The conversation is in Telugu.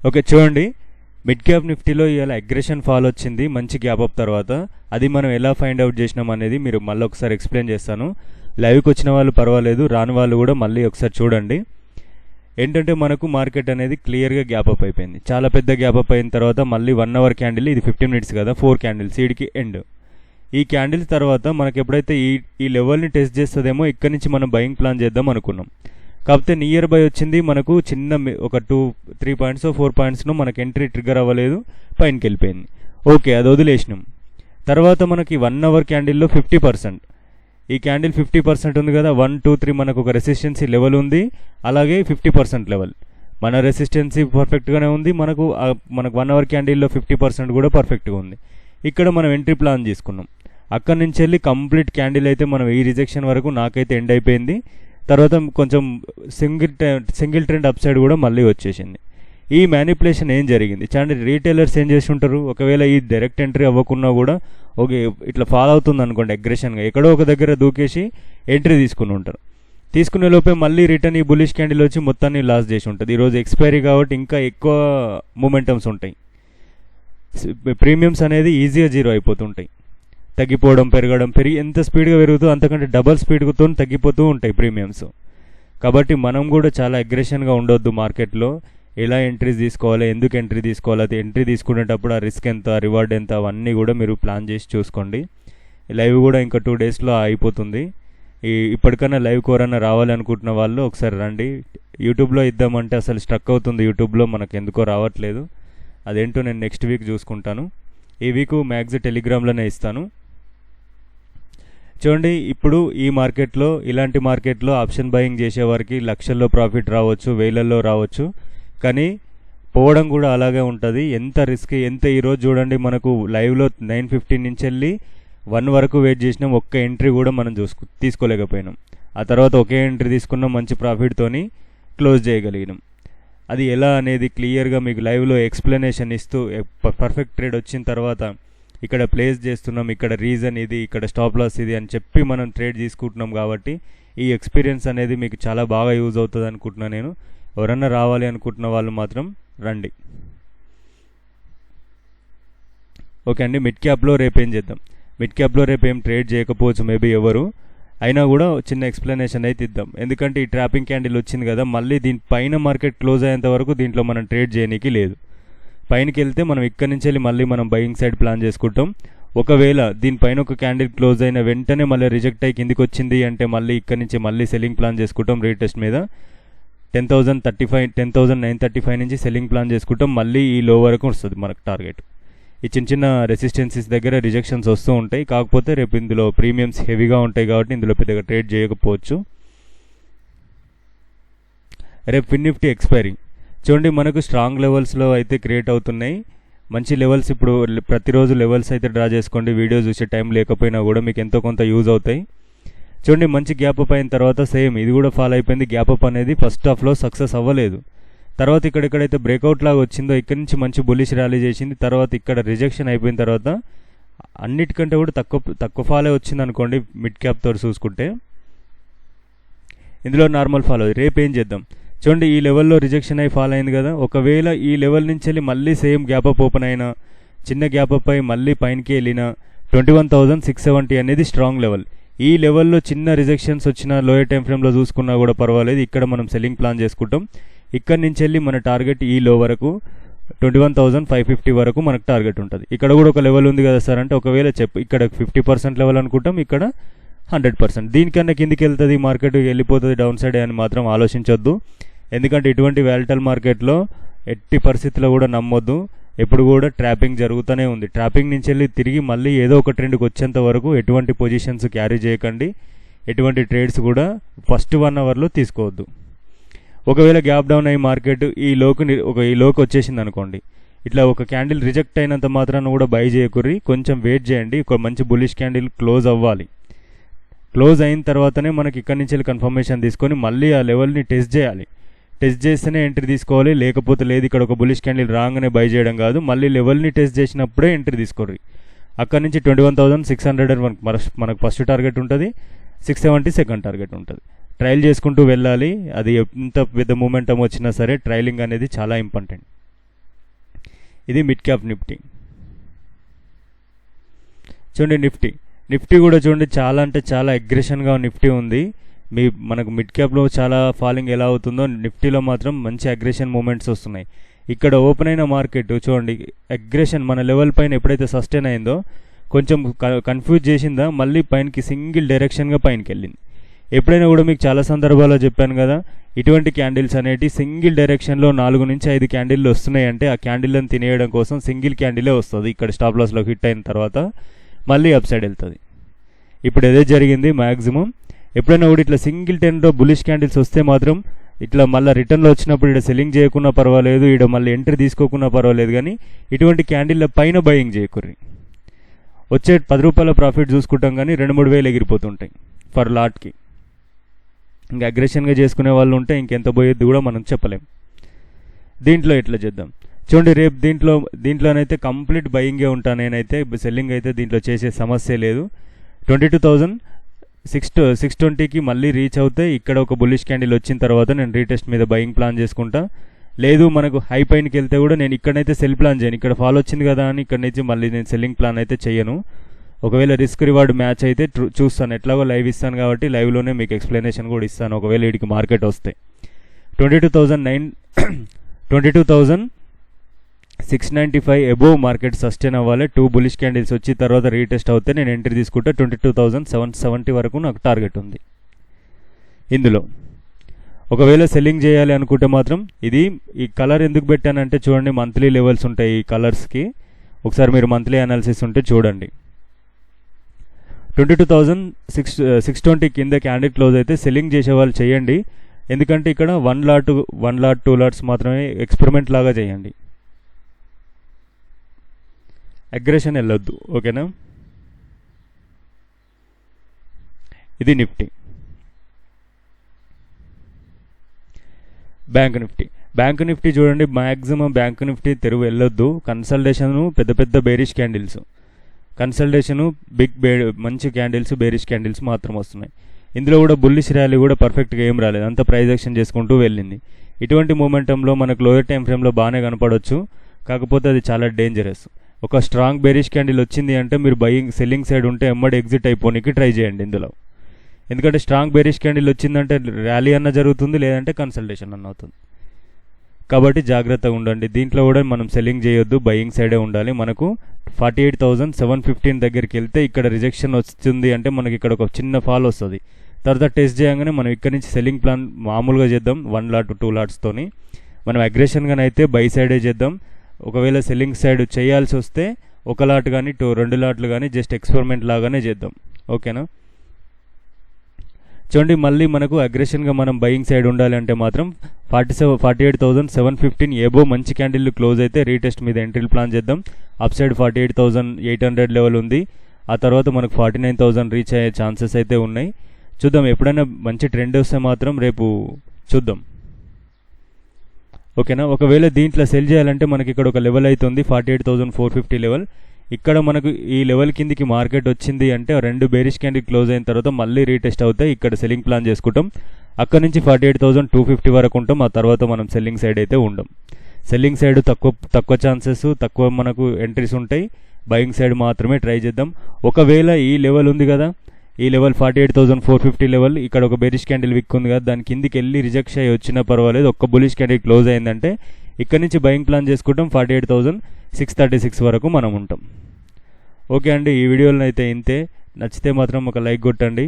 ఓకే, చూడండి. మిడ్ క్యాప్ నిఫ్టీలో ఇవాళ అగ్రెషన్ ఫాల్ వచ్చింది మంచి గ్యాప్ అప్ తర్వాత. అది మనం ఎలా ఫైండ్ అవుట్ చేసినాం అనేది మీరు మళ్ళీ ఒకసారి ఎక్స్ప్లెయిన్ చేస్తాను. లైవ్కి వచ్చిన వాళ్ళు పర్వాలేదు, రాని వాళ్ళు కూడా మళ్ళీ ఒకసారి చూడండి. ఏంటంటే మనకు మార్కెట్ అనేది క్లియర్గా గ్యాప్ అప్ అయిపోయింది. చాలా పెద్ద గ్యాప్ అప్ అయిన తర్వాత మళ్ళీ 1 అవర్ క్యాండిల్, ఇది 15 మినిట్స్ కదా, 4 క్యాండిల్స్, ఈడికి ఎండ్. ఈ క్యాండిల్స్ తర్వాత మనకు ఎప్పుడైతే ఈ లెవెల్ని టెస్ట్ చేస్తుందేమో ఇక్కడ నుంచి మనం బయింగ్ ప్లాన్ చేద్దాం అనుకున్నాం. కాకపోతే నియర్ బై వచ్చింది మనకు చిన్న ఒక 2-3 పాయింట్స్ 4 పాయింట్స్ను మనకు ఎంట్రీ ట్రిగ్గర్ అవ్వలేదు, పైనకి వెళ్ళిపోయింది. ఓకే, అది వదిలేసినాం. తర్వాత మనకి 1 అవర్ క్యాండిల్లో 50%, ఈ క్యాండిల్ 50% ఉంది కదా, 1, 2, 3 మనకు ఒక రెసిస్టెన్సీ లెవెల్ ఉంది, అలాగే 50% లెవెల్. మన రెసిస్టెన్సీ పర్ఫెక్ట్గానే ఉంది, మనకు 1 అవర్ క్యాండిల్లో 50% కూడా పర్ఫెక్ట్గా ఉంది. ఇక్కడ మనం ఎంట్రీ ప్లాన్ తీసుకున్నాం. అక్కడి నుంచి వెళ్ళి కంప్లీట్ క్యాండిల్ అయితే మనం ఈ రిజెక్షన్ వరకు నాకైతే ఎండ్ అయిపోయింది. తర్వాత కొంచెం సింగిల్ ట్రెండ్ అప్ సైడ్ కూడా మళ్ళీ వచ్చేసింది. ఈ మ్యానిపులేషన్ ఏం జరిగింది? చాలా రీటైలర్స్ ఏం చేసి ఉంటారు, ఒకవేళ ఈ డైరెక్ట్ ఎంట్రీ అవ్వకున్నా కూడా ఓకే ఇట్లా ఫాలో అవుతుంది అనుకోండి అగ్రెషన్గా, ఎక్కడో ఒక దగ్గర దూకేసి ఎంట్రీ తీసుకుని ఉంటారు. తీసుకునే లోపే మళ్ళీ రిటర్న్ ఈ బులిష్ క్యాండిల్ వచ్చి మొత్తాన్ని లాస్ చేసి ఉంటుంది. ఈరోజు ఎక్స్పైరీ కాబట్టి ఇంకా ఎక్కువ మూమెంటమ్స్ ఉంటాయి. ప్రీమియమ్స్ అనేది ఈజీగా జీరో అయిపోతుంటాయి. తగ్గిపోవడం, పెరిగి ఎంత స్పీడ్గా పెరుగుతుందో అంతకంటే డబల్ స్పీడ్తో తగ్గిపోతూ ఉంటాయి ప్రీమియమ్స్. కాబట్టి మనం కూడా చాలా అగ్రెషన్గా ఉండొద్దు మార్కెట్లో. ఎలా ఎంట్రీస్ తీసుకోవాలి, ఎందుకు ఎంట్రీ తీసుకోవాలి, అది ఎంట్రీ తీసుకునేటప్పుడు ఆ రిస్క్ ఎంత, రివార్డ్ ఎంత, అవన్నీ కూడా మీరు ప్లాన్ చేసి చూసుకోండి. లైవ్ కూడా ఇంకా 2 డేస్లో అయిపోతుంది. ఇప్పటికన్నా లైవ్ కోరన్నా రావాలనుకుంటున్న వాళ్ళు ఒకసారి రండి. యూట్యూబ్లో ఇద్దామంటే అసలు స్ట్రక్ అవుతుంది, యూట్యూబ్లో మనకు ఎందుకో రావట్లేదు. అదేంటో నేను నెక్స్ట్ వీక్ చూసుకుంటాను. ఈ వీక్ మ్యాక్స్ టెలిగ్రామ్లోనే ఇస్తాను. చూడండి, ఇప్పుడు ఈ మార్కెట్లో, ఇలాంటి మార్కెట్లో ఆప్షన్ బయింగ్ చేసేవారికి లక్షల్లో ప్రాఫిట్ రావచ్చు, వేలల్లో రావచ్చు, కానీ పోవడం కూడా అలాగే ఉంటుంది. ఎంత రిస్క్, ఎంత ఈరోజు చూడండి మనకు లైవ్లో 9:15 నుంచి వెళ్ళి 1 వరకు వెయిట్ చేసినాం, ఒక్క ఎంట్రీ కూడా మనం తీసుకోలేకపోయినాం. ఆ తర్వాత ఒకే ఎంట్రీ తీసుకున్నాం, మంచి ప్రాఫిట్తోని క్లోజ్ చేయగలిగినాం. అది ఎలా అనేది క్లియర్గా మీకు లైవ్లో ఎక్స్ప్లెనేషన్ ఇస్తూ పర్ఫెక్ట్ ట్రేడ్ వచ్చిన తర్వాత ఇక్కడ ప్లేస్ చేస్తున్నాం, ఇక్కడ రీజన్ ఇది, ఇక్కడ స్టాప్ లాస్ ఇది అని చెప్పి మనం ట్రేడ్ తీసుకుంటున్నాం. కాబట్టి ఈ ఎక్స్పీరియన్స్ అనేది మీకు చాలా బాగా యూజ్ అవుతుంది అనుకుంటున్నాను నేను. ఎవరన్నా రావాలి అనుకుంటున్న వాళ్ళు మాత్రం రండి. ఓకే అండి, మిడ్ క్యాప్లో రేపు ఏం చేద్దాం? మిడ్ క్యాప్లో రేపు ఏం ట్రేడ్ చేయకపోవచ్చు మేబీ ఎవరు, అయినా కూడా చిన్న ఎక్స్ప్లెనేషన్ అయితే ఇద్దాం. ఎందుకంటే ఈ ట్రాపింగ్ క్యాండిల్ వచ్చింది కదా, మళ్ళీ దీనిపైన మార్కెట్ క్లోజ్ అయ్యేంత వరకు దీంట్లో మనం ట్రేడ్ చేయనీకి లేదు. పైనకి వెళ్తే మనం ఇక్కడి నుంచి వెళ్ళి మళ్ళీ మనం బయింగ్ సైడ్ ప్లాన్ చేసుకుంటాం. ఒకవేళ దీనిపైన ఒక క్యాండిల్ క్లోజ్ అయిన వెంటనే మళ్ళీ రిజెక్ట్ అయ్యి కిందికి వచ్చింది అంటే మళ్ళీ ఇక్కడి నుంచి మళ్ళీ సెల్లింగ్ ప్లాన్ చేసుకుంటాం. రీటెస్ట్ మీద 10,935 నుంచి సెల్లింగ్ ప్లాన్ చేసుకుంటాం. మళ్ళీ ఈ లో వరకు వస్తుంది మనకు టార్గెట్. ఈ చిన్న రెసిస్టెన్సీస్ దగ్గర రిజెక్షన్స్ వస్తూ ఉంటాయి. కాకపోతే రేపు ఇందులో ప్రీమియమ్స్ హెవీగా ఉంటాయి కాబట్టి ఇందులో పెద్దగా ట్రేడ్ చేయకపోవచ్చు. రేపు ఫిన్ నిఫ్టీ ఎక్స్పైరీ చూడండి, మనకు స్ట్రాంగ్ లెవెల్స్లో అయితే క్రియేట్ అవుతున్నాయి. మంచి లెవెల్స్, ఇప్పుడు ప్రతిరోజు లెవెల్స్ అయితే డ్రా చేసుకోండి. వీడియో చూసే టైం లేకపోయినా కూడా మీకు ఎంతో కొంత యూజ్ అవుతాయి. చూడండి, మంచి గ్యాప్ అప్ అయిన తర్వాత సేమ్ ఇది కూడా ఫాల్ అయిపోయింది. గ్యాప్ అప్ అనేది ఫస్ట్ హాఫ్లో సక్సెస్ అవ్వలేదు. తర్వాత ఇక్కడెక్కడైతే బ్రేక్అవుట్ లాగా వచ్చిందో ఇక్కడి నుంచి మంచి బుల్లిష్ ర్యాలీ చేసింది. తర్వాత ఇక్కడ రిజెక్షన్ అయిపోయిన తర్వాత అన్నిటికంటే కూడా తక్కువ ఫాలే వచ్చింది అనుకోండి మిడ్ క్యాప్తో చూసుకుంటే. ఇందులో నార్మల్ ఫాల్. రేపు ఏం చేద్దాం? చూడండి, ఈ లెవెల్లో రిజెక్షన్ అయి ఫాల్ అయింది కదా, ఒకవేళ ఈ లెవెల్ నుంచి వెళ్ళి మళ్ళీ సేమ్ గ్యాప్ అప్ ఓపెన్ అయినా, చిన్న గ్యాప్ అప్ అయి మళ్ళీ పైనకి వెళ్ళిన 21,670 అనేది స్ట్రాంగ్ లెవెల్. ఈ లెవెల్లో చిన్న రిజెక్షన్స్ వచ్చిన లోయర్ టైం ఫ్రేమ్లో చూసుకున్నా కూడా పర్వాలేదు. ఇక్కడ మనం సెల్లింగ్ ప్లాన్ చేసుకుంటాం. ఇక్కడ నుంచి వెళ్ళి మన టార్గెట్ ఈ లో వరకు 21,550 వరకు మనకు టార్గెట్ ఉంటుంది. ఇక్కడ కూడా ఒక లెవెల్ ఉంది కదా సార్ అంటే, ఒకవేళ ఇక్కడ 50% లెవెల్ అనుకుంటాం, ఇక్కడ 100%. దీనికన్నా కిందికి వెళ్తుంది మార్కెట్, వెళ్ళిపోతుంది డౌన్ సైడ్ అని మాత్రం ఆలోచించొద్దు. ఎందుకంటే ఇటువంటి వాలటైల్ మార్కెట్లో ఎట్టి పరిస్థితుల్లో కూడా నమ్మొద్దు. ఎప్పుడు కూడా ట్రాపింగ్ జరుగుతూనే ఉంది. ట్రాపింగ్ నుంచి వెళ్ళి తిరిగి మళ్ళీ ఏదో ఒక ట్రెండ్కి వచ్చేంత వరకు ఎటువంటి పొజిషన్స్ క్యారీ చేయకండి. ఎటువంటి ట్రేడ్స్ కూడా ఫస్ట్ 1 అవర్లో తీసుకోవద్దు. ఒకవేళ గ్యాప్ డౌన్ అయ్యి మార్కెట్ ఈ లోకి వచ్చేసింది అనుకోండి, ఇట్లా ఒక క్యాండిల్ రిజెక్ట్ అయినంత మాత్రాన్ని కూడా బై చేయకుర్రి. కొంచెం వెయిట్ చేయండి. ఒక మంచి బుల్లిష్ క్యాండిల్ క్లోజ్ అవ్వాలి. క్లోజ్ అయిన తర్వాతనే మనకి ఇక్కడి నుంచి వెళ్ళి కన్ఫర్మేషన్ తీసుకొని మళ్ళీ ఆ లెవెల్ని టెస్ట్ చేయాలి. టెస్ట్ చేస్తేనే ఎంట్రీ తీసుకోవాలి, లేకపోతే లేదు. ఇక్కడ ఒక బులిష్ క్యాండిల్ రాగానే బై చేయడం కాదు, మళ్ళీ లెవెల్ని టెస్ట్ చేసినప్పుడే ఎంట్రీ తీసుకోర్రి. అక్కడ నుంచి 21,600 మనకు ఫస్ట్ టార్గెట్ ఉంటుంది, 670 సెకండ్ టార్గెట్ ఉంటుంది. ట్రయల్ చేసుకుంటూ వెళ్ళాలి. అది ఎంత పెద్ద మూమెంటం వచ్చినా సరే ట్రయలింగ్ అనేది చాలా ఇంపార్టెంట్. ఇది మిడ్ క్యాప్ నిఫ్టీ. చూడండి నిఫ్టీ కూడా చూడండి చాలా అంటే చాలా అగ్రెషన్గా నిఫ్టీ ఉంది. మనకు మిడ్ క్యాప్లో చాలా ఫాలింగ్ ఎలా అవుతుందో నిఫ్టీలో మాత్రం మంచి అగ్రెషన్ మూమెంట్స్ వస్తున్నాయి. ఇక్కడ ఓపెన్ అయిన మార్కెట్ చూడండి అగ్రెషన్ మన లెవెల్ పైన ఎప్పుడైతే సస్టైన్ అయిందో కొంచెం కన్ఫ్యూజ్ చేసిందా, మళ్ళీ పైనకి సింగిల్ డైరెక్షన్గా పైనకి వెళ్ళింది. ఎప్పుడైనా కూడా మీకు చాలా సందర్భాల్లో చెప్పాను కదా, ఇటువంటి క్యాండిల్స్ అనేవి సింగిల్ డైరెక్షన్లో 4 నుంచి 5 క్యాండిల్లు వస్తున్నాయి అంటే ఆ క్యాండిల్ని తినేయడం కోసం సింగిల్ క్యాండిలే వస్తుంది. ఇక్కడ స్టాప్ లాస్లో హిట్ అయిన తర్వాత మళ్ళీ అప్ సైడ్ వెళ్తుంది. ఇప్పుడు అదే జరిగింది మ్యాక్సిమం. ఎప్పుడైనా కూడా ఇట్లా సింగిల్ టెన్లో బులిష్ క్యాండిల్స్ వస్తే మాత్రం ఇట్లా మళ్ళీ రిటర్న్లో వచ్చినప్పుడు ఇక్కడ సెల్లింగ్ చేయకున్నా పర్వాలేదు, ఇక్కడ మళ్ళీ ఎంట్రీ తీసుకోకున్నా పర్వాలేదు, కానీ ఇటువంటి క్యాండిల్ల పైన బయింగ్ చేయకుర్రి. వచ్చే 10 రూపాయల ప్రాఫిట్ చూసుకుంటాం కానీ 2-3 వేలు ఎగిరిపోతుంటాయి ఫర్ లాట్కి. ఇంకా అగ్రెషన్గా చేసుకునే వాళ్ళు ఉంటే ఇంకెంత పోయేది కూడా మనం చెప్పలేం. దీంట్లో ఎట్లా చేద్దాం చూడండి. రేపు దీంట్లోనైతే కంప్లీట్ బయింగే ఉంటాను నేనైతే. సెల్లింగ్ అయితే దీంట్లో చేసే సమస్య లేదు. 22,620కి మళ్ళీ రీచ్ అవుతే ఇక్కడ ఒక బుల్లిష్ క్యాండిల్ వచ్చిన తర్వాత నేను రీటెస్ట్ మీద బయింగ్ ప్లాన్ చేసుకుంటా. లేదు మనకు హై పైనకి వెళ్తే కూడా నేను ఇక్కడనైతే సెల్ ప్లాన్ చేయను. ఇక్కడ ఫాల్ వచ్చింది కదా అని ఇక్కడ నుంచి మళ్ళీ నేను సెల్లింగ్ ప్లాన్ అయితే చేయను. ఒకవేళ రిస్క్ రివార్డ్ మ్యాచ్ అయితే చూస్తాను. ఎట్లాగో లైవ్ ఇస్తాను కాబట్టి లైవ్లోనే మీకు ఎక్స్ప్లెనేషన్ కూడా ఇస్తాను ఒకవేళ వీడికి మార్కెట్ వస్తే. 22,695 అబోవ్ మార్కెట్ సస్టైన్ అవ్వాలి. 2 బులిష్ క్యాండిల్స్ వచ్చి తర్వాత రీటెస్ట్ అవుతే నేను ఎంట్రీ తీసుకుంటే 22,770 వరకు నాకు టార్గెట్ ఉంది. ఇందులో ఒకవేళ సెల్లింగ్ చేయాలి అనుకుంటే మాత్రం ఈ కలర్ ఎందుకు పెట్టానంటే చూడండి మంత్లీ లెవెల్స్ ఉంటాయి ఈ కలర్స్కి. ఒకసారి మీరు మంత్లీ అనాలిసిస్ ఉంటే చూడండి. 22,620 కింద క్యాండిల్ క్లోజ్ అయితే సెల్లింగ్ చేసే వాళ్ళు చేయండి. ఎందుకంటే ఇక్కడ 1 లాట్ 2 లాట్స్ మాత్రమే ఎక్స్పెరిమెంట్ లాగా చేయండి. అగ్రెషన్ వెళ్ళొద్దు, ఓకేనా. ఇది నిఫ్టీ. బ్యాంక్ నిఫ్టీ చూడండి మ్యాక్సిమం బ్యాంక్ నిఫ్టీ తెరువు వెళ్ళొద్దు. కన్సల్టేషను పెద్ద బేరిష్ క్యాండిల్స్, మంచి క్యాండిల్స్ బేరిష్ క్యాండిల్స్ మాత్రం వస్తున్నాయి. ఇందులో కూడా బుల్లిష్ ర్యాలీ కూడా పర్ఫెక్ట్గా ఏం రాలేదు, అంత ప్రైజ్ యాక్షన్ చేసుకుంటూ వెళ్ళింది. ఇటువంటి మూమెంటంలో మనకు లోయర్ టైం ఫ్రేమ్లో బాగానే కనపడవచ్చు, కాకపోతే అది చాలా డేంజరస్. ఒక స్ట్రాంగ్ బేరిష్ క్యాండిల్ వచ్చింది అంటే మీరు సెల్లింగ్ సైడ్ ఉంటే ఎమ్మడి ఎగ్జిట్ అయిపోనికి ట్రై చేయండి ఇందులో. ఎందుకంటే స్ట్రాంగ్ బేరిష్ క్యాండిల్ వచ్చిందంటే ర్యాలీ అన్న జరుగుతుంది, లేదంటే కన్సల్టేషన్ అన్న అవుతుంది. కాబట్టి జాగ్రత్తగా ఉండండి. దీంట్లో కూడా మనం సెల్లింగ్ చేయొద్దు, బయింగ్ సైడే ఉండాలి. మనకు 48,715 దగ్గరికి వెళ్తే ఇక్కడ రిజెక్షన్ వస్తుంది అంటే మనకి ఇక్కడ ఒక చిన్న ఫాల్ వస్తుంది. తర్వాత టెస్ట్ చేయగానే మనం ఇక్కడ నుంచి సెల్లింగ్ ప్లాన్ మామూలుగా చేద్దాం 1 లాట్ 2 లాట్స్తోని. మనం అగ్రెషన్గానైతే బై సైడే చేద్దాం. ఒకవేళ సెల్లింగ్ సైడ్ చేయాల్సి వస్తే 1 లాట్ కానీ 2 లాట్లు కానీ జస్ట్ ఎక్స్పెరిమెంట్ లాగానే చేద్దాం, ఓకేనా. చూడండి మళ్ళీ మనకు అగ్రెషన్గా మనం బయింగ్ సైడ్ ఉండాలి అంటే మాత్రం 48,715 ఏబో మంచి క్యాండిల్ క్లోజ్ అయితే రీటెస్ట్ మీద ఎంట్రీ ప్లాన్ చేద్దాం. అప్ సైడ్ 48,800 లెవెల్ ఉంది. ఆ తర్వాత మనకు 49,000 రీచ్ అయ్యే ఛాన్సెస్ అయితే ఉన్నాయి. చూద్దాం, ఎప్పుడైనా మంచి ట్రెండ్ వస్తే మాత్రం రేపు చూద్దాం, ఓకేనా. ఒకవేళ దీంట్లో సెల్ చేయాలంటే మనకి ఇక్కడ ఒక లెవెల్ అవుతుంది 48,450 లెవెల్. ఇక్కడ మనకు ఈ లెవెల్ కిందికి మార్కెట్ వచ్చింది అంటే 2 బేరిష్ క్యాండిల్ క్లోజ్ అయిన తర్వాత మళ్ళీ రీటెస్ట్ అవుతాయి. ఇక్కడ సెల్లింగ్ ప్లాన్ చేసుకుంటాం. అక్కడ నుంచి 48,250 వరకు ఉంటాం. ఆ తర్వాత మనం సెల్లింగ్ సైడ్ అయితే ఉండం. సెల్లింగ్ సైడ్ తక్కువ ఛాన్సెస్, తక్కువ మనకు ఎంట్రీస్ ఉంటాయి. బయింగ్ సైడ్ మాత్రమే ట్రై చేద్దాం. ఒకవేళ ఈ లెవెల్ ఉంది కదా, ఈ లెవెల్ 48,450 లెవెల్, ఇక్కడ ఒక బేరిష్ క్యాండిల్ విక్ ఉంది కదా, దాని కిందికి వెళ్ళి రిజెక్ట్ అయ్యి వచ్చినా పర్వాలేదు, ఒక్క బులిష్ క్యాండిల్ క్లోజ్ అయిందంటే ఇక్కడ నుంచి బయింగ్ ప్లాన్ చేసుకుంటాం. 48,636 వరకు మనం ఉంటాం. ఓకే అండి, ఈ వీడియోలో అయితే ఇంతే. నచ్చితే మాత్రం ఒక లైక్ కొట్టండి.